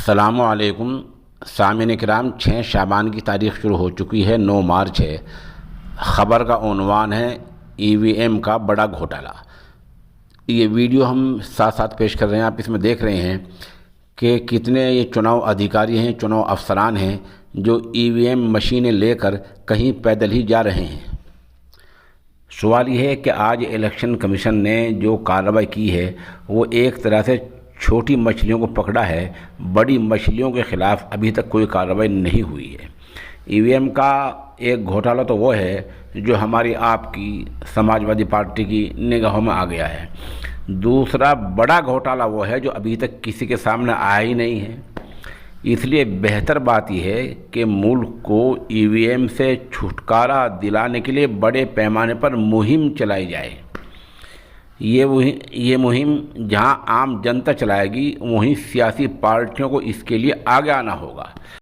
السلام علیکم سامعین کرام، 6 شعبان کی تاریخ شروع ہو چکی ہے، 9 مارچ ہے۔ خبر کا عنوان ہے ای وی ایم کا بڑا گھوٹالہ۔ یہ ویڈیو ہم ساتھ ساتھ پیش کر رہے ہیں، آپ اس میں دیکھ رہے ہیں کہ کتنے یہ چناؤ ادھیکاری ہیں، چناؤ افسران ہیں جو ای وی ایم مشینیں لے کر کہیں پیدل ہی جا رہے ہیں۔ سوال یہ ہے کہ آج الیکشن کمیشن نے جو کارروائی کی ہے وہ ایک طرح سے چھوٹی مچھلیوں کو پکڑا ہے، بڑی مچھلیوں کے خلاف ابھی تک کوئی کارروائی نہیں ہوئی ہے۔ ای وی ایم کا ایک گھوٹالہ تو وہ ہے جو ہماری آپ کی سماجوادی پارٹی کی نگاہوں میں آ گیا ہے۔ دوسرا بڑا گھوٹالہ وہ ہے جو ابھی تک کسی کے سامنے آیا ہی نہیں ہے۔ اس لیے بہتر بات یہ ہے کہ ملک کو ای وی ایم سے چھٹکارا دلانے کے لیے بڑے پیمانے پر مہم چلائی جائے۔ یہ مہم جہاں عام جنتا چلائے گی، وہیں سیاسی پارٹیوں کو اس کے لیے آگے آنا ہوگا۔